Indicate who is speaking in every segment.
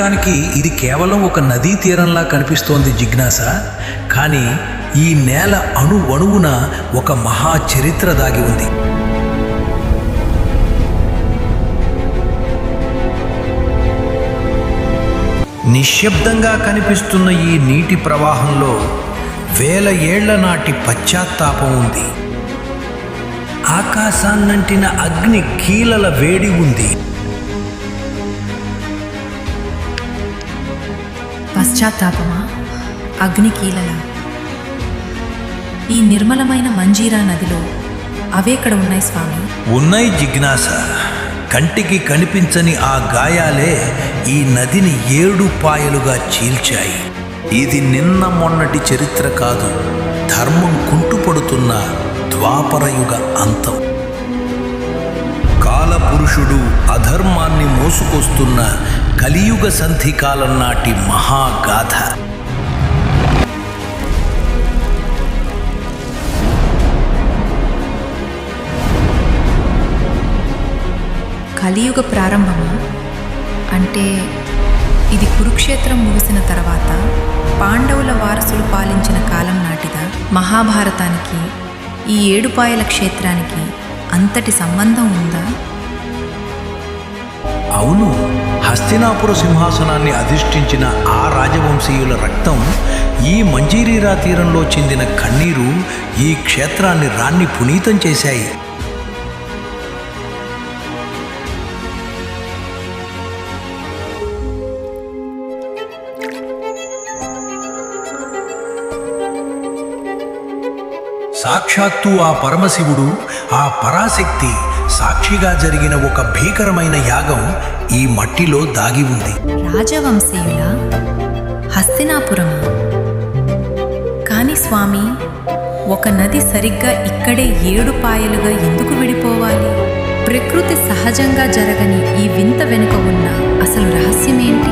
Speaker 1: చూడటానికి ఇది కేవలం ఒక నదీ తీరంలా కనిపిస్తోంది జిజ్ఞాస. కానీ ఈ నేల అణువణువున ఒక మహా చరిత్ర దాగి ఉంది. నిశ్శబ్దంగా కనిపిస్తున్న ఈ నీటి ప్రవాహంలో వేల ఏళ్ల నాటి పశ్చాత్తాపం ఉంది. ఆకాశాన్నంటిన అగ్ని కీలల వేడి ఉంది.
Speaker 2: పశ్చాత్తాపమా? అగ్నికీలల? ఈ నిర్మలమైన మంజీరా నదిలో అవెక్కడ ఉన్నాయి స్వామి?
Speaker 1: ఉన్నాయి జిజ్ఞాస. కంటికి కనిపించని ఆ గాయాలే ఈ నదిని 7 పాయలుగా చీల్చాయి. ఇది నిన్న మొన్నటి చరిత్ర కాదు, ధర్మం కుంటుపడుతున్న ద్వాపరయుగ అంతం. కాలపురుషుడు అధర్మాన్ని మోసుకొస్తున్న కలియుగ సంధికాలం నాటి మహాగాథ.
Speaker 2: కలియుగ ప్రారంభమా? అంటే ఇది కురుక్షేత్రం ముగిసిన తర్వాత పాండవుల వారసులు పాలించిన కాలం నాటిదా? మహాభారతానికి ఈ 7 పాయల క్షేత్రానికి అంతటి సంబంధం ఉందా?
Speaker 1: అవును, హస్తినాపుర సింహాసనాన్ని అధిష్ఠించిన ఆ రాజవంశీయుల రక్తం, ఈ మంజీరీరా తీరంలో చెందిన కన్నీరు ఈ క్షేత్రాన్ని రాన్ని పునీతం చేశాయి. సాక్షాత్తు ఆ పరమశివుడు, ఆ పరాశక్తి సాక్షిగా జరిగిన ఒక భీకరమైన యాగం ఈ మట్టిలో దాగి ఉంది.
Speaker 2: రాజవంశీయుల హస్తినాపురమా? కాని స్వామి, ఒక నది సరిగ్గా ఇక్కడే 7 పాయలుగా ఎందుకు విడిపోవాలి? ప్రకృతి సహజంగా జరగని ఈ వింత వెనుక ఉన్న అసలు రహస్యమేంటి?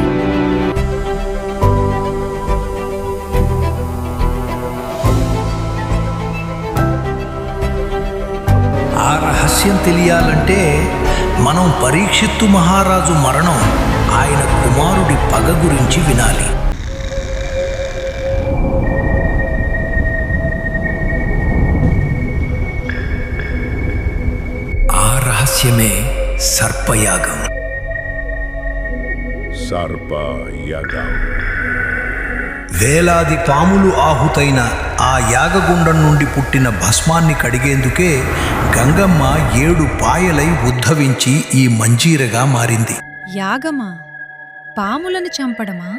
Speaker 1: ఆ రహస్యం తెలియాలంటే మనం పరీక్షిత్తు మహారాజు మరణం, ఆయన కుమారుడి పగ గురించి వినాలి. ఆ రహస్యమే సర్పయాగం. వేలాది పాములు ఆహుతైన ఆ యాగగుండం నుండి పుట్టిన భస్మాన్ని కడిగేందుకే గంగమ్మ 7 పాయలై ఉద్భవించి ఈ మంజీరగా మారింది.
Speaker 2: యాగమా? పాములను చంపడమా?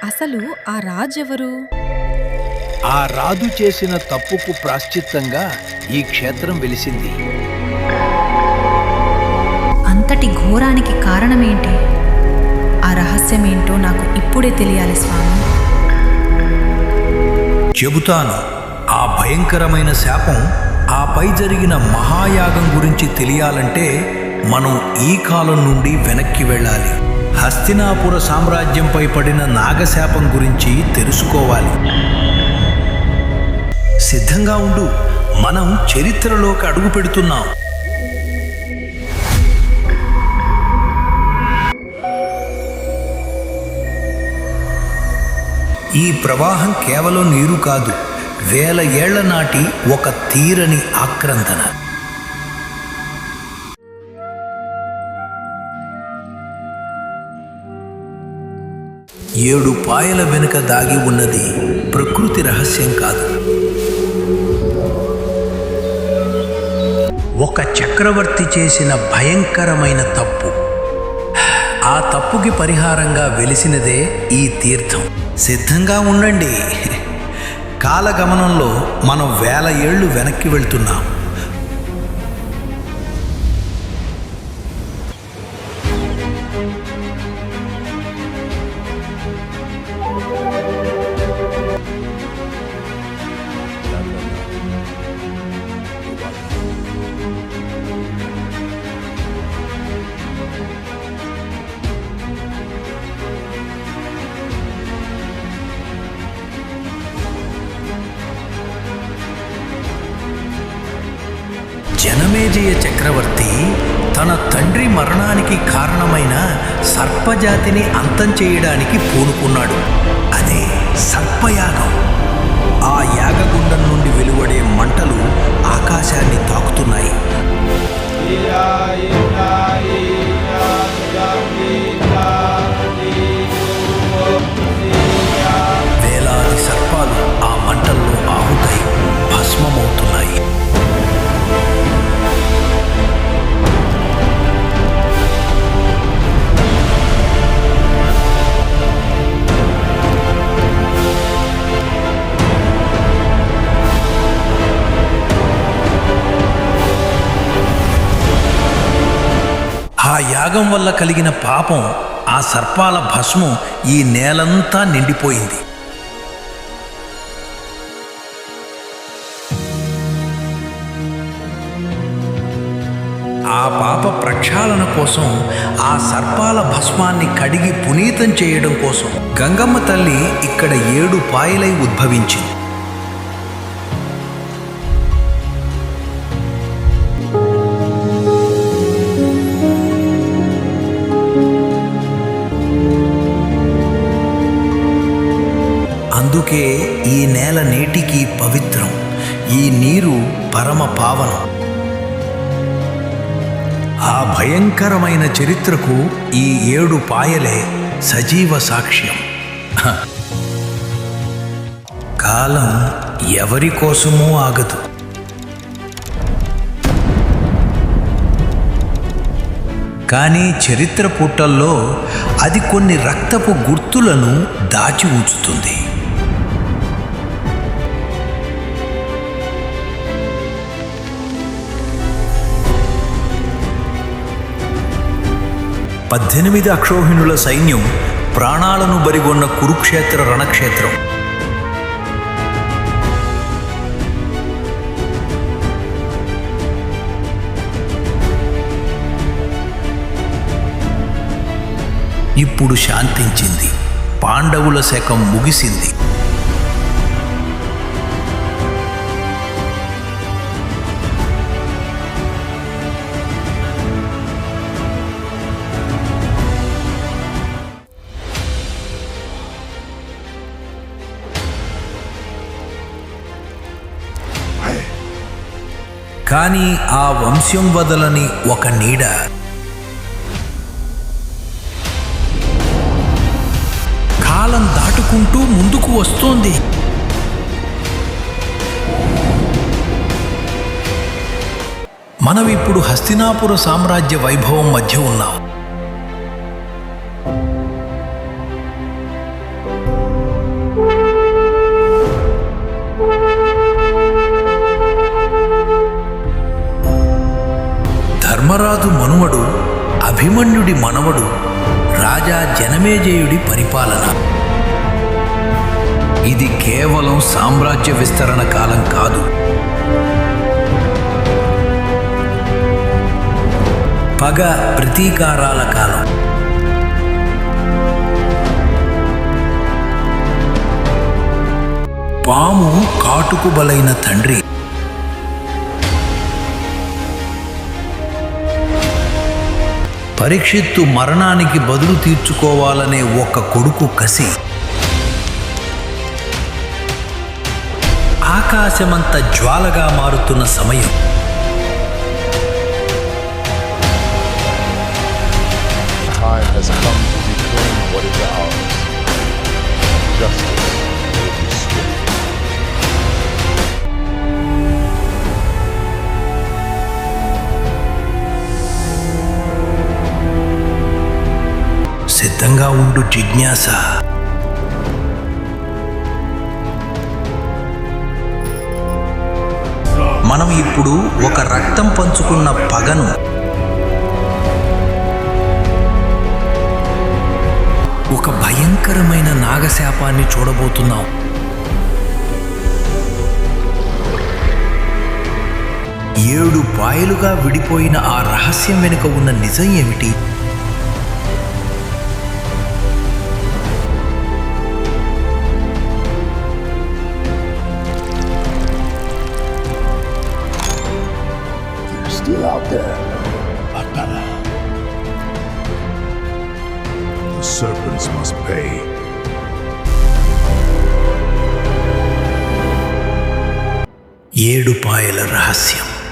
Speaker 2: అసలు ఆ రాజెవరు?
Speaker 1: ఆ రాజు చేసిన తప్పుకు ప్రాశ్చిత్తంగా ఈ క్షేత్రం వెలిసింది.
Speaker 2: అంతటి ఘోరానికి కారణమేంటి? ఆ రహస్యమేంటో నాకు ఇప్పుడే తెలియాలి స్వామి.
Speaker 1: చెబుతాను. ఆ భయంకరమైన శాపం, ఆపై జరిగిన మహాయాగం గురించి తెలియాలంటే మనం ఈ కాలం నుండి వెనక్కి వెళ్ళాలి. హస్తినాపుర సామ్రాజ్యంపై పడిన నాగశాపం గురించి తెలుసుకోవాలి. సిద్ధంగా ఉండు, మనం చరిత్రలోకి అడుగు పెడుతున్నాం. ఈ ప్రవాహం కేవలం నీరు కాదు, వేల ఏళ్ల నాటి ఒక తీరని ఆక్రందన. ఏడు పాయల వెనుక దాగి ఉన్నది ప్రకృతి రహస్యం కాదు, ఒక చక్రవర్తి చేసిన భయంకరమైన తప్పు. ఆ తప్పుకి పరిహారంగా వెలిసినదే ఈ తీర్థం. సిద్ధంగా ఉండండి. కాలగమనంలో మనం వేల ఏళ్ళు వెనక్కి వెళ్తున్నాం. జనమేజయ చక్రవర్తి తన తండ్రి మరణానికి కారణమైన సర్పజాతిని అంతం చేయడానికి పూనుకున్నాడు. అదే సర్పయాగం. ఆ యాగగుండం నుండి వెలువడే మంటలు ఆకాశాన్ని తాకుతున్నాయి. వేలాది సర్పాలు ఆ మంటల్లో ఆహుతై భస్మమవుతున్నాయి. ఆ యాగం వల్ల కలిగిన పాపం, ఆ సర్పాల భస్మం ఈ నేలంతా నిండిపోయింది. ఆ పాప ప్రక్షాళన కోసం, ఆ సర్పాల భస్మాన్ని కడిగి పునీతం చేయడం కోసం గంగమ్మ తల్లి ఇక్కడ 7 పాయలై ఉద్భవించింది. అందుకే ఈ నేల నేటికి పవిత్రం, ఈ నీరు పరమ పావనం. ఆ భయంకరమైన చరిత్రకు ఈ 7 పాయలే సజీవ సాక్ష్యం. కాలం ఎవరి కోసమూ ఆగదు. కానీ చరిత్ర పుటల్లో అది కొన్ని రక్తపు గుర్తులను దాచి ఉంచుతుంది. పద్దెనిమిది అక్షోహిణుల సైన్యం ప్రాణాలను బరిగొన్న కురుక్షేత్ర రణక్షేత్రం. ఇప్పుడు శాంతించింది. పాండవుల శకం ముగిసింది. కానీ ఆ వంశం వదలని ఒక నీడ, కాలం దాటుకుంటూ ముందుకు వస్తోంది. మనం ఇప్పుడు హస్తినాపుర సామ్రాజ్య వైభవం మధ్య ఉన్నాం. ధర్మరాజు మనుమడు, అభిమన్యుడి మనవడు, రాజా జనమేజయుడి పరిపాలన. ఇది కేవలం సామ్రాజ్య విస్తరణ కాలం కాదు. పగ, ప్రతీకారాల కాలం. పాము కాటుకు బలైన తండ్రి, పరీక్షిత్తు మరణానికి బదులు తీర్చుకోవాలనే ఒక కొడుకు కసి, ఆకాశమంత జ్వాలగా మారుతున్న సమయం.
Speaker 3: Time has come to reclaim what is ours. Justice will be swift.
Speaker 1: సిద్ధంగా ఉండు జిజ్ఞాస. మనం ఇప్పుడు ఒక రక్తం పంచుకున్న పగను, ఒక భయంకరమైన నాగశాపాన్ని చూడబోతున్నాం. ఏడు పాయలుగా విడిపోయిన ఆ రహస్యం వెనుక ఉన్న నిజం ఏమిటి?
Speaker 3: They're still out there. I've got
Speaker 4: the serpents must pay.
Speaker 1: Edupayala రహస్యం.